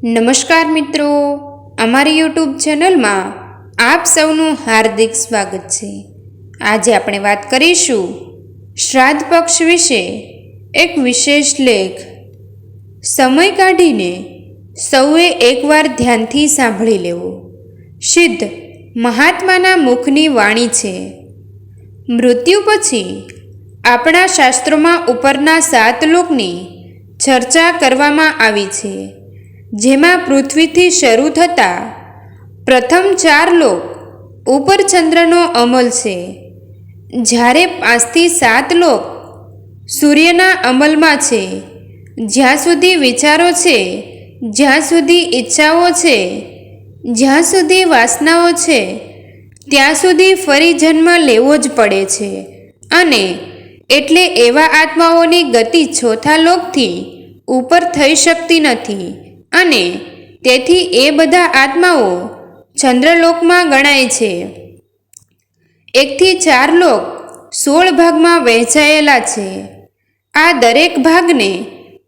નમસ્કાર મિત્રો, અમારી યુટ્યુબ ચેનલમાં આપ સૌનું હાર્દિક સ્વાગત છે। આજે આપણે વાત કરીશું શ્રાદ્ધ પક્ષ વિશે એક વિશેષ લેખ। સમય કાઢીને સૌએ એકવાર ધ્યાનથી સાંભળી લેવો। સિદ્ધ મહાત્માના મુખની વાણી છે। મૃત્યુ પછી આપણા શાસ્ત્રોમાં ઉપરના 7 લોકની ચર્ચા કરવામાં આવી છે, જેમાં પૃથ્વીથી શરૂ થતા પ્રથમ 4 લોક ઉપર ચંદ્રનો અમલ છે, જ્યારે 5 થી 7 લોક સૂર્યના અમલમાં છે। જ્યાં સુધી વિચારો છે, જ્યાં સુધી ઈચ્છાઓ છે, જ્યાં સુધી વાસનાઓ છે, ત્યાં સુધી ફરી જન્મ લેવો જ પડે છે, અને એટલે એવા આત્માઓની ગતિ ચોથા લોકથી ઉપર થઈ શકતી નથી, અને તેથી એ બધા આત્માઓ ચંદ્રલોકમાં ગણાય છે। 1 થી 4 લોક 16 ભાગમાં વહેંચાયેલા છે। આ દરેક ભાગને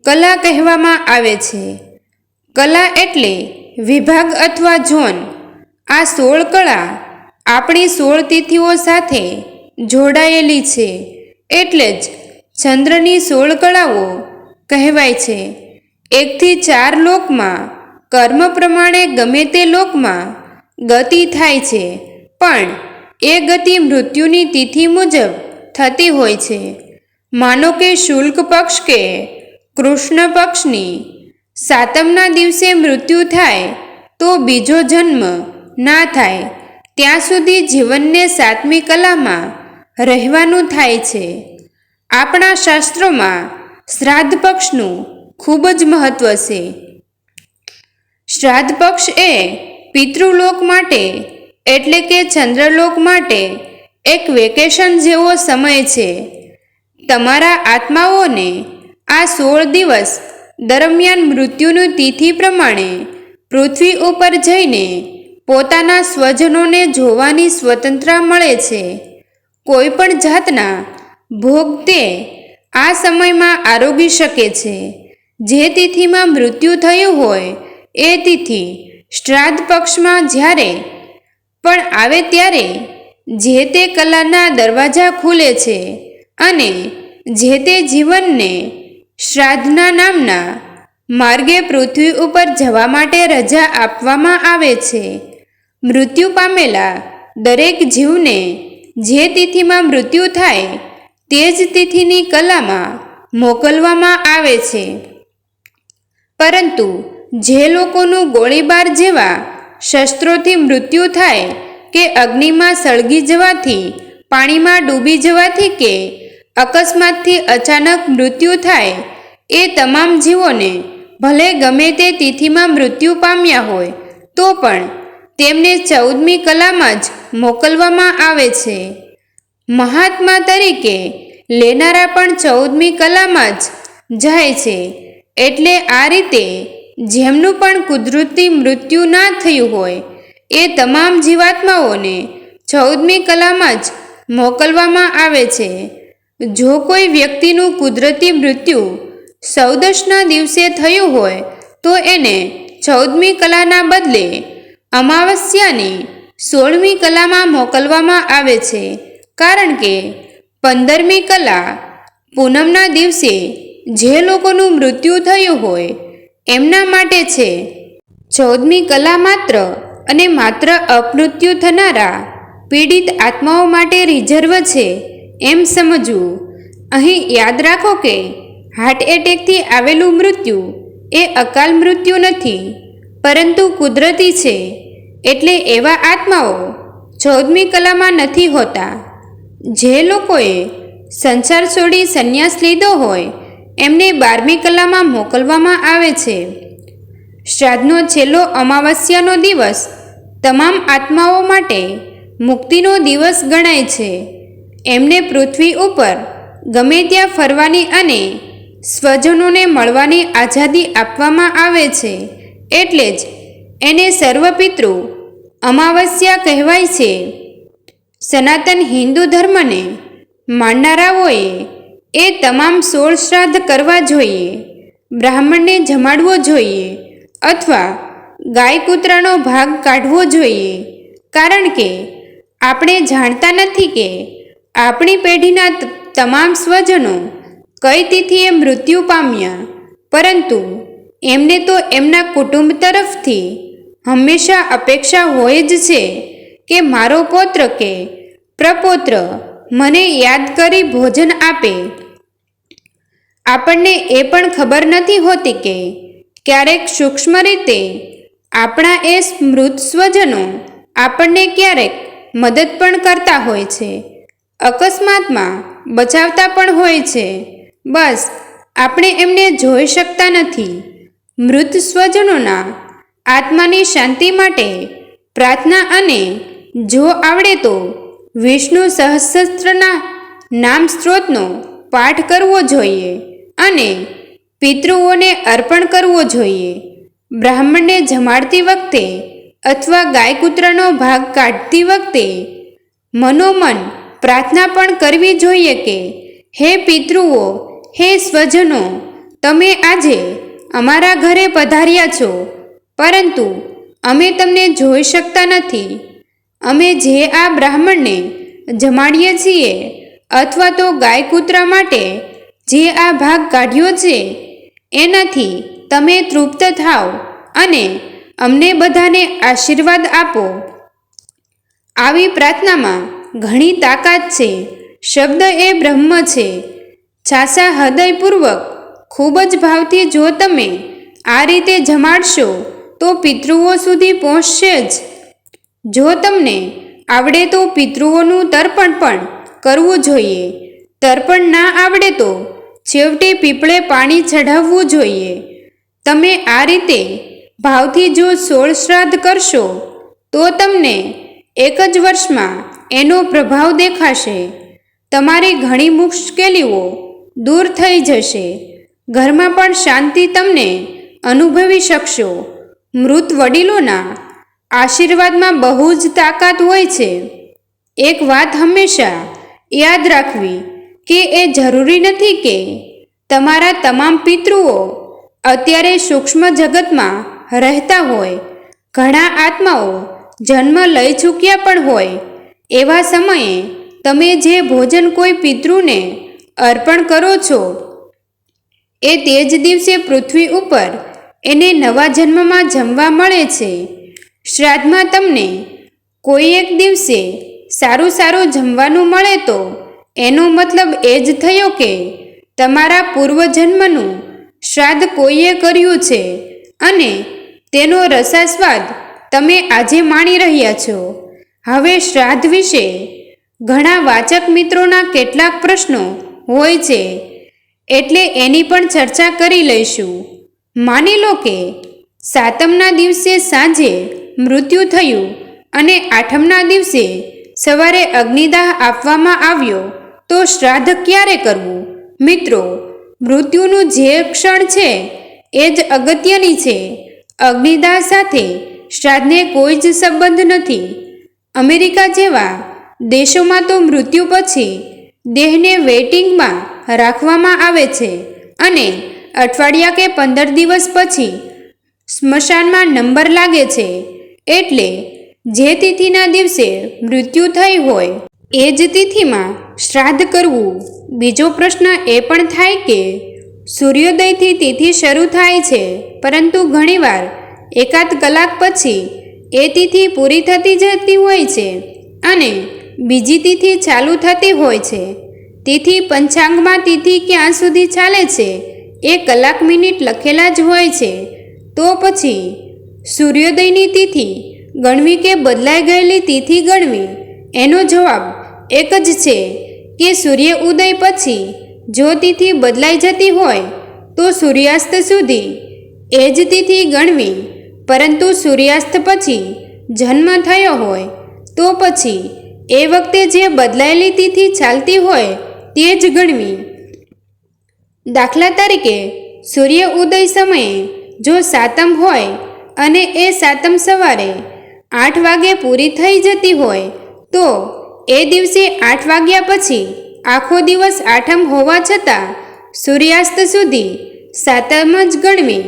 કલા કહેવામાં આવે છે। કલા એટલે વિભાગ અથવા ઝોન। આ 16 કળા આપણી 16 તિથિઓ સાથે જોડાયેલી છે, એટલે જ ચંદ્રની 16 કળાઓ કહેવાય છે। 1 થી 4 લોકમાં કર્મ પ્રમાણે ગમે તે લોકમાં ગતિ થાય છે, પણ એ ગતિ મૃત્યુની તિથિ મુજબ થતી હોય છે। માનો કે શુક્લ પક્ષ કે કૃષ્ણ પક્ષની 7મના દિવસે મૃત્યુ થાય તો બીજો જન્મ ના થાય ત્યાં સુધી જીવનને 7મી કલામાં રહેવાનું થાય છે। આપણા શાસ્ત્રોમાં શ્રાદ્ધ પક્ષનું ખૂબ જ મહત્વ છે। શ્રાદ્ધ પક્ષ એ પિતૃલોક માટે એટલે કે ચંદ્રલોક માટે એક વેકેશન જેવો સમય છે। તમારા આત્માઓને આ 16 દિવસ દરમિયાન મૃત્યુની તિથિ પ્રમાણે પૃથ્વી ઉપર જઈને પોતાના સ્વજનોને જોવાની સ્વતંત્રતા મળે છે। કોઈ પણ જાતના ભોગ તે આ સમયમાં આરોગી શકે છે। જે તિથિમાં મૃત્યુ થયું હોય એ તિથિ શ્રાદ્ધ પક્ષમાં જ્યારે પણ આવે ત્યારે જે તે કલાના દરવાજા ખુલે છે, અને જે તે જીવનને શ્રાદ્ધના નામના માર્ગે પૃથ્વી ઉપર જવા માટે રજા આપવામાં આવે છે। મૃત્યુ પામેલા દરેક જીવને જે તિથિમાં મૃત્યુ થાય તે જ તિથિની કલામાં મોકલવામાં આવે છે। પરંતુ જે લોકોનું ગોળીબાર જેવા શસ્ત્રોથી મૃત્યુ થાય કે અગ્નિમાં સળગી જવાથી, પાણીમાં ડૂબી જવાથી કે અકસ્માતથી અચાનક મૃત્યુ થાય, એ તમામ જીવોને ભલે ગમે તે તિથિમાં મૃત્યુ પામ્યા હોય તો પણ તેમને 14મી કલામાં જ મોકલવામાં આવે છે। મહાત્મા તરીકે લેનારા પણ 14મી કલામાં જ જાય છે। એટલે આ રીતે જેમનું પણ કુદરતી મૃત્યુ ના થયું હોય એ તમામ જીવાત્માઓને 14મી કલામાં જ મોકલવામાં આવે છે। જો કોઈ વ્યક્તિનું કુદરતી મૃત્યુ 14ના દિવસે થયું હોય તો એને 14મી કલાના બદલે અમાવસ્યાની 16મી કલામાં મોકલવામાં આવે છે, કારણ કે 15મી કલા પૂનમના દિવસે જે લોકોનું મૃત્યુ થયું હોય એમના માટે છે। 14મી કલા માત્ર અને માત્ર અપમૃત્યુ થનારા પીડિત આત્માઓ માટે રિઝર્વ છે એમ સમજવું। અહીં યાદ રાખો કે હાર્ટ એટેકથી આવેલું મૃત્યુ એ અકાલ મૃત્યુ નથી, પરંતુ કુદરતી છે। એટલે એવા આત્માઓ 14મી કલામાં નથી હોતા। જે લોકોએ સંસાર છોડી સંન્યાસ લીધો હોય એમને 12મી કલામાં મોકલવામાં આવે છે। શ્રાદ્ધનો છેલ્લો અમાવસ્યાનો દિવસ તમામ આત્માઓ માટે મુક્તિનો દિવસ ગણાય છે। એમને પૃથ્વી ઉપર ગમે ત્યાં ફરવાની અને સ્વજનોને મળવાની આઝાદી આપવામાં આવે છે, એટલે જ એને સર્વપિતૃ અમાવસ્યા કહેવાય છે। સનાતન હિન્દુ ધર્મને માનનારાઓએ એ તમામ 16 શ્રાદ્ધ કરવા જોઈએ, બ્રાહ્મણને જમાડવો જોઈએ, અથવા ગાય કૂતરાનો ભાગ કાઢવો જોઈએ, કારણ કે આપણે જાણતા નથી કે આપણી પેઢીના તમામ સ્વજનો કઈ તિથિએ મૃત્યુ પામ્યા, પરંતુ એમને તો એમના કુટુંબ તરફથી હંમેશા અપેક્ષા હોય જ છે કે મારો પૌત્ર કે પ્રપૌત્ર મને યાદ કરી ભોજન આપે. આપણને એ પણ ખબર નથી હોતી કે ક્યારેક સૂક્ષ્મ રીતે આપણા એ મૃત સ્વજનો આપણને ક્યારેક મદદ પણ કરતા હોય છે, અકસ્માતમાં બચાવતા પણ હોય છે. બસ આપણે એમને જોઈ શકતા નથી. મૃત સ્વજનોના આત્માની શાંતિ માટે પ્રાર્થના અને જો આવડે તો વિષ્ણુ સહસ્ત્રના નામ સ્ત્રોતનો પાઠ કરવો જોઈએ અને પિતૃઓને અર્પણ કરવો જોઈએ. બ્રાહ્મણને જમાડતી વખતે અથવા ગાય કૂતરાનો ભાગ કાઢતી વખતે મનોમન પ્રાર્થના પણ કરવી જોઈએ કે હે પિતૃઓ, હે સ્વજનો, તમે આજે અમારા ઘરે પધાર્યા છો, પરંતુ અમે તમને જોઈ શકતા નથી. અમે જે આ બ્રાહ્મણને જમાડીએ છીએ અથવા તો ગાય કૂતરા માટે જે આ ભાગ કાઢ્યો છે એનાથી તમે તૃપ્ત થાઓ અને અમને બધાને આશીર્વાદ આપો. આવી પ્રાર્થનામાં ઘણી તાકાત છે. શબ્દ એ બ્રહ્મ છે. છાસા હૃદયપૂર્વક ખૂબ જ ભાવથી જો તમે આ રીતે જમાડશો તો પિતૃઓ સુધી પહોંચશે જ. જો તમને આવડે તો પિતૃઓનું તર્પણ પણ કરવું જોઈએ. તર્પણ ના આવડે તો છેવટે પીપળે પાણી ચઢાવવું જોઈએ. તમે આ રીતે ભાવથી જો 16 શ્રાદ્ધ કરશો તો તમને એક જ વર્ષમાં એનો પ્રભાવ દેખાશે. તમારી ઘણી મુશ્કેલીઓ દૂર થઈ જશે. ઘરમાં પણ શાંતિ તમને અનુભવી શકશો. મૃત વડીલોના આશીર્વાદમાં બહુ જ તાકાત હોય છે. એક વાત હંમેશા યાદ રાખવી કે એ જરૂરી નથી કે તમારા તમામ પિતૃઓ અત્યારે સૂક્ષ્મ જગતમાં રહેતા હોય. ઘણા આત્માઓ જન્મ લઈ ચૂક્યા પણ હોય. એવા સમયે તમે જે ભોજન કોઈ પિતૃને અર્પણ કરો છો એ તે જ દિવસે પૃથ્વી ઉપર એને નવા જન્મમાં જમવા મળે છે. શ્રાદ્ધમાં તમને કોઈ એક દિવસે સારું જમવાનું મળે તો એનો મતલબ એ જ થયો કે તમારા પૂર્વજન્મનું શ્રાદ્ધ કોઈએ કર્યું છે અને તેનો રસાસ્વાદ તમે આજે માણી રહ્યા છો. હવે શ્રાદ્ધ વિશે ઘણા વાચક મિત્રોના કેટલાક પ્રશ્નો હોય છે, એટલે એની પણ ચર્ચા કરી લઈશું. માની લો કે સાતમના દિવસે સાંજે મૃત્યુ થયું અને આઠમના દિવસે સવારે અગ્નિદાહ આપવામાં આવ્યો, તો શ્રાદ્ધ ક્યારે કરવું? મિત્રો, મૃત્યુનું જે ક્ષણ છે એ જ અગત્યની છે. અગ્નિદાહ સાથે શ્રાદ્ધને કોઈ જ સંબંધ નથી. અમેરિકા જેવા દેશોમાં તો મૃત્યુ પછી દેહને વેઇટિંગમાં રાખવામાં આવે છે અને અઠવાડિયા કે 15 દિવસ પછી સ્મશાનમાં નંબર લાગે છે. એટલે જે તિથિના દિવસે મૃત્યુ થઈ હોય એ જ તિથિમાં શ્રાદ્ધ કરવું. બીજો પ્રશ્ન એ પણ થાય કે સૂર્યોદયથી તિથિ શરૂ થાય છે, પરંતુ ઘણીવાર એકાદ કલાક પછી એ તિથિ પૂરી થતી જતી હોય છે અને બીજી તિથિ ચાલુ થતી હોય છે. તિથિ પંચાંગમાં તિથિ ક્યાં સુધી ચાલે છે એ કલાક મિનિટ લખેલા જ હોય છે. તો પછી સૂર્યોદયની તિથિ ગણવી કે બદલાઈ ગયેલી તિથિ ગણવી? એનો જવાબ એક જ છે કે સૂર્ય ઉદય પછી જો તિથિ બદલાઈ જતી હોય તો સૂર્યાસ્ત સુધી એ જ તિથિ ગણવી, પરંતુ સૂર્યાસ્ત પછી જન્મ થયો હોય તો પછી એ વખતે જે બદલાયેલી તિથિ ચાલતી હોય તે જ ગણવી. દાખલા તરીકે સૂર્ય ઉદય સમયે જો સાતમ હોય અને એ સાતમ સવારે 8 વાગે પૂરી થઈ જતી હોય તો એ દિવસે 8 વાગ્યા પછી આખો દિવસ આઠમ હોવા છતાં સૂર્યાસ્ત સુધી સાતમ જ ગણવી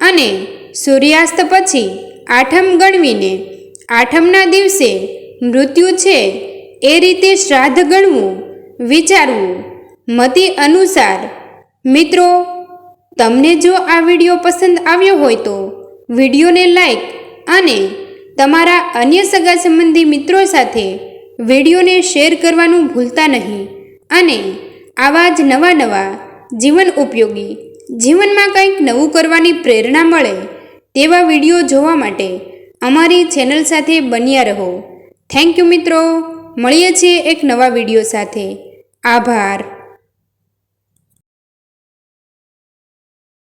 અને સૂર્યાસ્ત પછી આઠમ ગણવીને આઠમના દિવસે મૃત્યુ છે એ રીતે શ્રાદ્ધ ગણવું વિચારવું. મતિ અનુસાર. મિત્રો, તમને જો આ વિડીયો પસંદ આવ્યો હોય તો વિડીયોને લાઈક અને તમારા અન્ય સગા સંબંધી મિત્રો સાથે વિડીયોને શેર કરવાનું ભૂલતા નહીં. અને આવા જ નવા જીવન ઉપયોગી, જીવનમાં કંઈક નવું કરવાની પ્રેરણા મળે તેવા વિડીયો જોવા માટે અમારી ચેનલ સાથે બન્યા રહો. થેન્ક યુ મિત્રો. મળીએ છીએ એક નવા વિડીયો સાથે. આભાર.